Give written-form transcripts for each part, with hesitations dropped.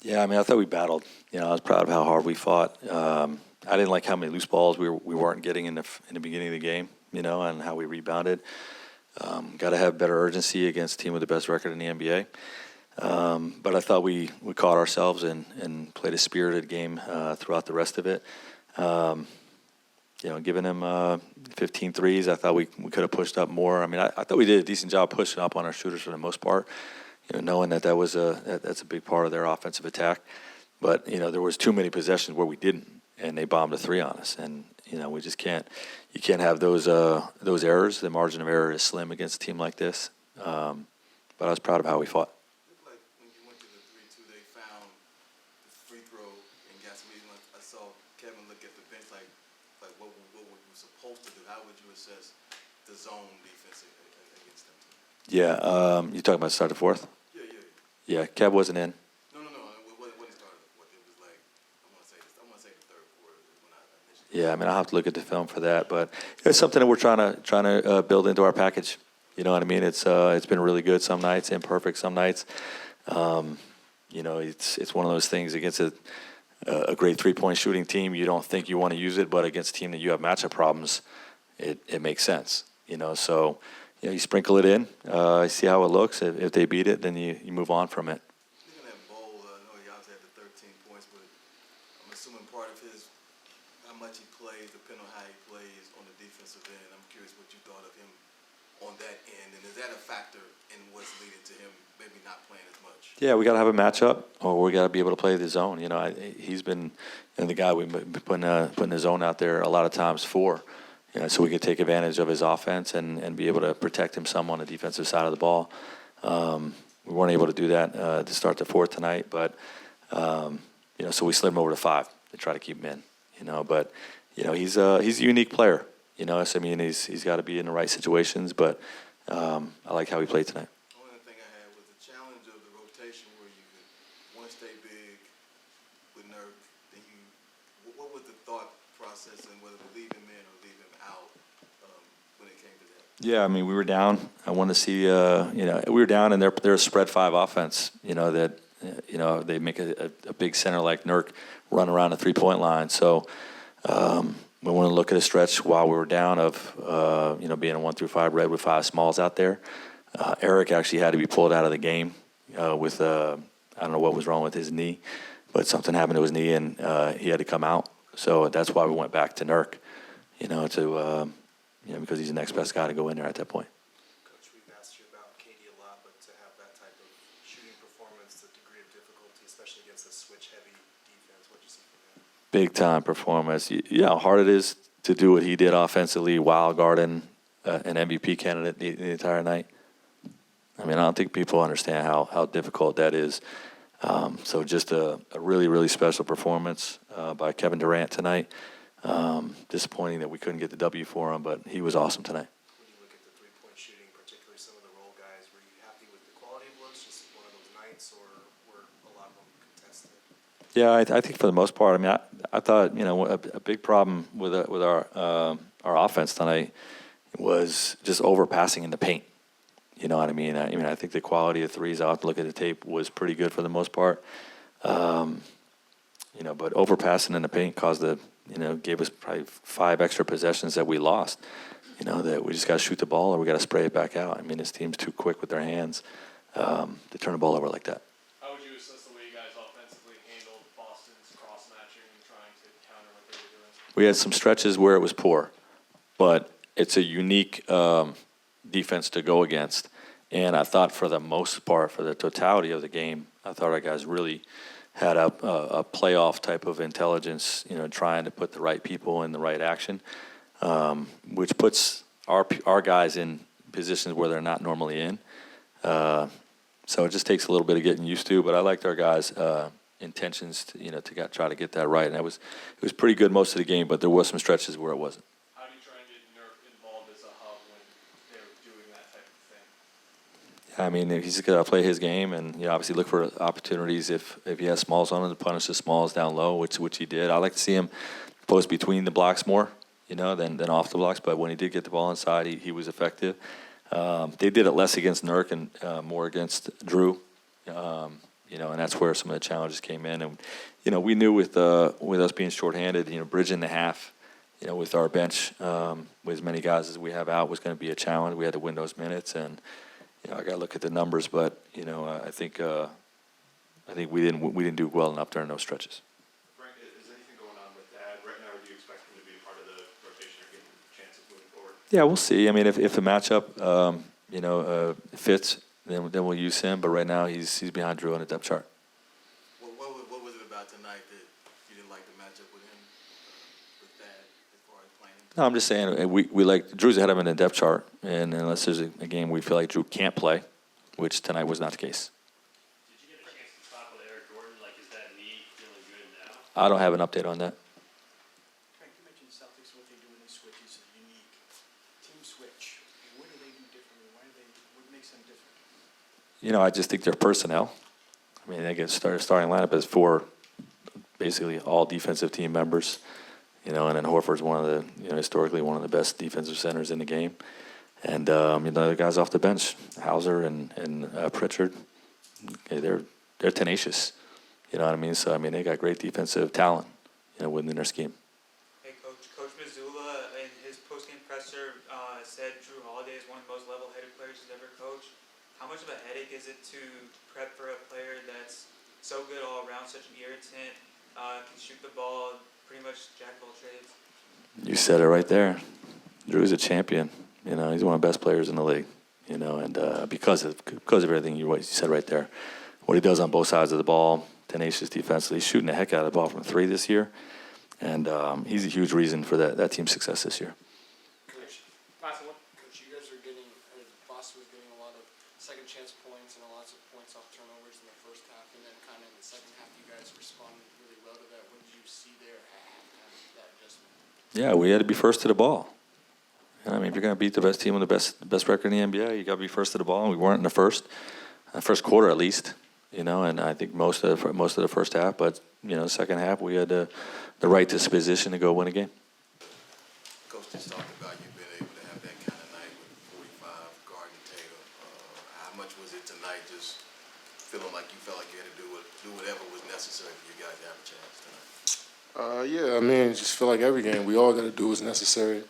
Yeah, I mean, I thought we battled. I was proud of how hard we fought. I didn't like how many loose balls we weren't getting in the beginning of the game. And how we rebounded. Got to have better urgency against a team with the best record in the NBA. But I thought we caught ourselves and played a spirited game throughout the rest of it. Giving them 15 threes, I thought we could have pushed up more. I mean, I thought we did a decent job pushing up on our shooters for the most part. Knowing that that's a big part of their offensive attack. But there was too many possessions where we didn't, and they bombed a three on us. And we just can't. You can't have those errors. The margin of error is slim against a team like this. But I was proud of how we fought. Like when you went to the 3-2, they found the free throw and got some. I saw Kevin look at the bench like what were you supposed to do? How would you assess the zone defense against them? Yeah, you talking about start to fourth? Yeah, Kev wasn't in. No. When it started, it was like I want to say the third quarter when I initially. Yeah, I mean, I'll have to look at the film for that, but it's something that we're trying to build into our package. You know what I mean? It's been really good some nights, imperfect some nights. It's one of those things against a great 3-point shooting team. You don't think you want to use it, but against a team that you have matchup problems, it makes sense. So. You sprinkle it in, see how it looks. If they beat it, then you move on from it. Speaking of that bowl, I know he obviously had the 13 points, but I'm assuming part of his, how much he plays, depending on how he plays on the defensive end. I'm curious what you thought of him on that end, and is that a factor in what's leading to him maybe not playing as much? Yeah, we got to have a matchup, or we got to be able to play the zone. He's been the guy we've been putting the zone out there a lot of times for. So we could take advantage of his offense and be able to protect him some on the defensive side of the ball. We weren't able to do that to start the fourth tonight, but so we slid him over to 5 to try to keep him in. But he's a unique player. So, I mean, he's got to be in the right situations. But I like how he played tonight. One other thing I had was the challenge of the rotation, where you could want to stay big with Nurk. What was the thought process and whether to leave him in or leave him out when it came to that? Yeah, I mean, we were down. I want to see, we were down, and they're a spread 5 offense. That they make a big center like Nurk run around the 3-point line. So we want to look at a stretch while we were down of being a 1 through 5 red with 5 smalls out there. Eric actually had to be pulled out of the game with I don't know what was wrong with his knee, but something happened to his knee, and he had to come out. So that's why we went back to Nurk, because he's the next best guy to go in there at that point. Coach, we've asked you about KD a lot, but to have that type of shooting performance, the degree of difficulty, especially against a switch-heavy defense, what did you see from him? Big-time performance. How hard it is to do what he did offensively while guarding an MVP candidate the entire night. I mean, I don't think people understand how difficult that is. So just a really, really special performance by Kevin Durant tonight. Disappointing that we couldn't get the W for him, but he was awesome tonight. When you look at the three-point shooting, particularly some of the role guys, were you happy with the quality of looks, just one of those nights, or were a lot of them contested? Yeah, I think for the most part. I mean, I thought a big problem with our offense tonight was just overpassing in the paint. You know what I mean? I think the quality of threes, I'll have to look at the tape, was pretty good for the most part. But overpassing in the paint gave us probably 5 extra possessions that we lost. That we just got to shoot the ball or we got to spray it back out. I mean, this team's too quick with their hands to turn the ball over like that. How would you assess the way you guys offensively handled Boston's cross-matching and trying to counter what they were doing? We had some stretches where it was poor, but it's a unique defense to go against. And I thought for the most part, for the totality of the game, I thought our guys really had a playoff type of intelligence, trying to put the right people in the right action, which puts our guys in positions where they're not normally in. So it just takes a little bit of getting used to, but I liked our guys' intentions to try to get that right. And it was pretty good most of the game, but there was some stretches where it wasn't. How do you try and get Nurk involved as a hub when they're doing that type of thing? I mean, he's got to play his game, and obviously look for opportunities if he has smalls on him to punish the smalls down low, which he did. I like to see him post between the blocks more, than off the blocks. But when he did get the ball inside, he was effective. They did it less against Nurk and more against Drew. and that's where some of the challenges came in. And, we knew with us being shorthanded, bridging the half, with our bench, with as many guys as we have out was going to be a challenge. We had to win those minutes, and, I got to look at the numbers, but, I think we didn't do well enough during those stretches. Frank, is anything going on with that right now, or do you expect him to be part of the rotation or getting chances moving forward? Yeah, we'll see. I mean, if the matchup, fits, then we'll use him. But right now, he's behind Drew on the depth chart. What was it about tonight that you didn't like the matchup with him, with that, as far as playing? No, I'm just saying we like Drew's ahead of him in the depth chart, and unless there's a game we feel like Drew can't play, which tonight was not the case. Did you get a chance to talk with Eric Gordon? Like, is that knee feeling good now? I don't have an update on that. Frank, you mentioned Celtics, what they do in these switches is unique. Team switch, what do they do differently? What makes them different? I just think their personnel. I mean, they get starting lineup as 4, basically all defensive team members. And then Horford's one of the, historically one of the best defensive centers in the game. And, the guys off the bench, Hauser and Pritchard, they're tenacious. You know what I mean? So, they got great defensive talent, within their scheme. Hey, Coach Missoula, in his postgame presser, said Drew Holiday is one of the most level-headed players he's ever coached. How much of a headache is it to prep for a player that's so good all around, such an irritant, can shoot the ball, pretty much jack of all trades? You said it right there. Drew's a champion. He's one of the best players in the league. And because of everything you said right there, what he does on both sides of the ball, tenacious defensively, he's shooting the heck out of the ball from 3 this year, and he's a huge reason for that team's success this year. Coach, you guys are getting, Boston was getting a lot of second chance points and lots of points off turnovers in the first half, and then kind of in the second half, you guys responded really well to that. What did you see there at halftime, that adjustment? Yeah, we had to be first to the ball. If you're going to beat the best team with the best record in the NBA, you got to be first to the ball. And we weren't in the first quarter at least. And I think most of the first half. But second half, we had the right disposition to go win a game. Coach just talked about you being able to have that kind of night with 45 guarding Tatum. How much was it tonight? Just feeling like you felt like you had to do whatever was necessary for you guys to have a chance tonight. Just feel like every game we all got to do what's necessary.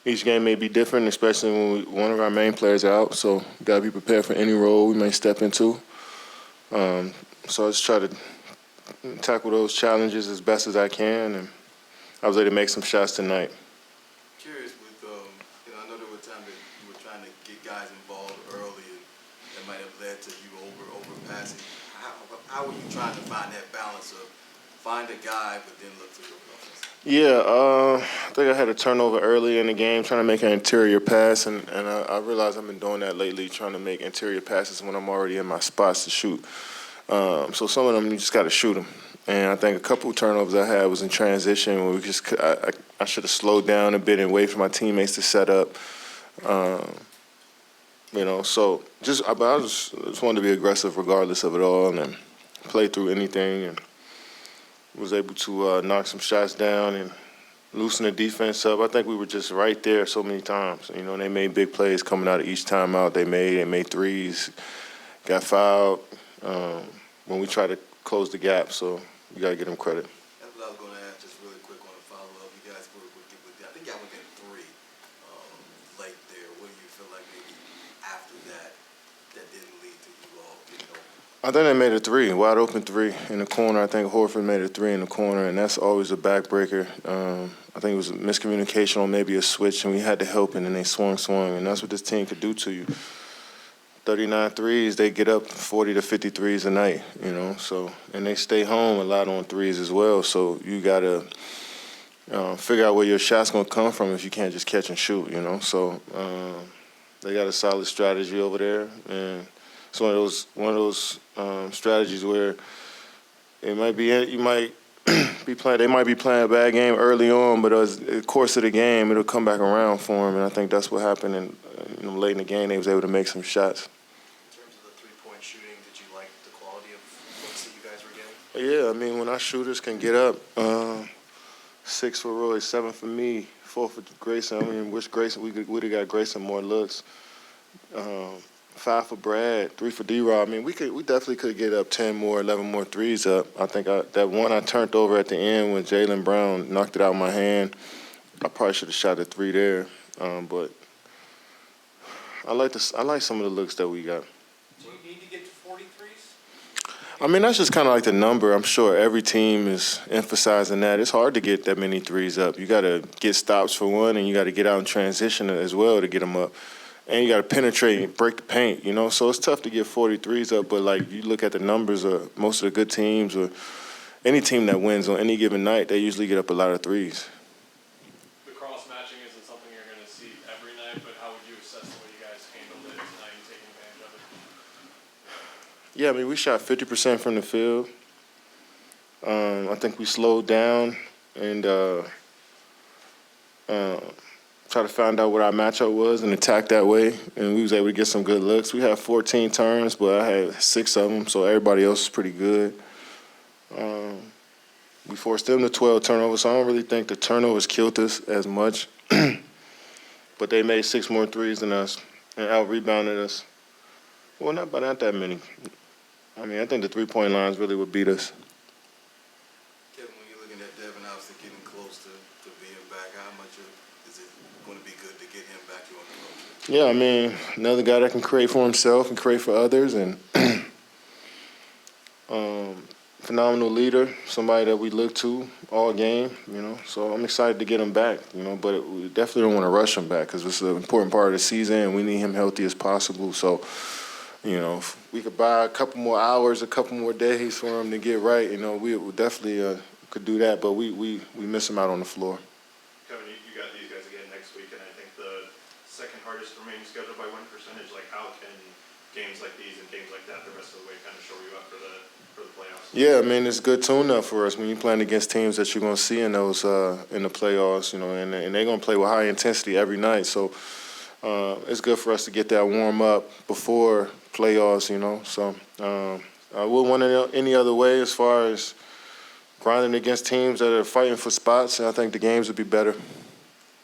Each game may be different, especially when one of our main players are out, so we got to be prepared for any role we may step into. So I just try to tackle those challenges as best as I can, and I was able to make some shots tonight. Curious with, I know there were times that you were trying to get guys involved early, and that might have led to you overpassing. How were you trying to find that balance of find a guy, but then look for your offense? Yeah, I think I had a turnover early in the game trying to make an interior pass, and I realized I've been doing that lately, trying to make interior passes when I'm already in my spots to shoot. So some of them, you just got to shoot them. And I think a couple of turnovers I had was in transition where I should have slowed down a bit and waited for my teammates to set up. So I just wanted to be aggressive regardless of it all and then play through anything, and was able to knock some shots down and loosen the defense up. I think we were just right there so many times. They made big plays coming out of each timeout. They made threes, got fouled when we tried to close the gap. So you got to give them credit. That's what I was going to ask, just really quick on a follow-up. You guys were I think y'all within 3 late there. What do you feel like maybe after that didn't lead to you all getting over? I think they made a 3, wide open 3 in the corner. I think Horford made a 3 in the corner, and that's always a backbreaker. I think it was a miscommunication on maybe a switch, and we had to help, and then they swung, and that's what this team could do to you. 39 threes, they get up 40 to 50 threes a night, so, and they stay home a lot on threes as well, so you got to figure out where your shot's going to come from if you can't just catch and shoot, so they got a solid strategy over there, and it's one of those strategies where it might be they might be playing a bad game early on, but as the course of the game, it'll come back around for them, and I think that's what happened. And late in the game, they was able to make some shots. In terms of the three-point shooting, did you like the quality of looks that you guys were getting? Yeah, when our shooters can get up, 6 for Roy, 7 for me, 4 for Grayson. Wish Grayson we would have got Grayson more looks. 5 for Brad, 3 for D-Rob. I mean, we definitely could get up 10 more, 11 more threes up. I think that one I turned over at the end when Jaylen Brown knocked it out of my hand, I probably should have shot a 3 there. But I like some of the looks that we got. Do you need to get to 43s? I mean, that's just kind of like the number. I'm sure every team is emphasizing that. It's hard to get that many threes up. You got to get stops for one, and you got to get out in transition as well to get them up. And you got to penetrate and break the paint, you know. So it's tough to get 43s up, but, like, you look at the numbers of most of the good teams or any team that wins on any given night, they usually get up a lot of threes. The cross-matching isn't something you're going to see every night, but how would you assess the way you guys handled it tonight and taking advantage of it? Yeah, I mean, we shot 50% from the field. I think we slowed down and try to find out what our matchup was and attack that way, and we was able to get some good looks. We had 14 turns, but I had 6 of them, so everybody else was pretty good. We forced them to 12 turnovers, so I don't really think the turnovers killed us as much. But they made 6 more threes than us and out-rebounded us. Well, not that many. I mean, I think the three-point lines really would beat us. Kevin, when you're looking at Devin obviously getting close to being back, how much is it going to be good to get him back here on the road trip? Yeah, I mean, another guy that can create for himself and create for others, and phenomenal leader, somebody that we look to all game, you know. So I'm excited to get him back, you know, but we definitely don't want to rush him back because it's an important part of the season, and we need him healthy as possible. So, you know, if we could buy a couple more hours, a couple more days for him to get right, you know, we definitely could do that, but we miss him out on the floor. Kevin, you got these guys again next week, and I think the second hardest remaining schedule by win percentage. Like, how can games like these and games like that the rest of the way kind of show you up for the playoffs? Yeah, I mean, it's a good tune-up for us when you're playing against teams that you're going to see in those in the playoffs, you know, and they're going to play with high intensity every night. So it's good for us to get that warm-up before playoffs, you know. So I wouldn't want it any other way as far as grinding against teams that are fighting for spots, and I think the games would be better.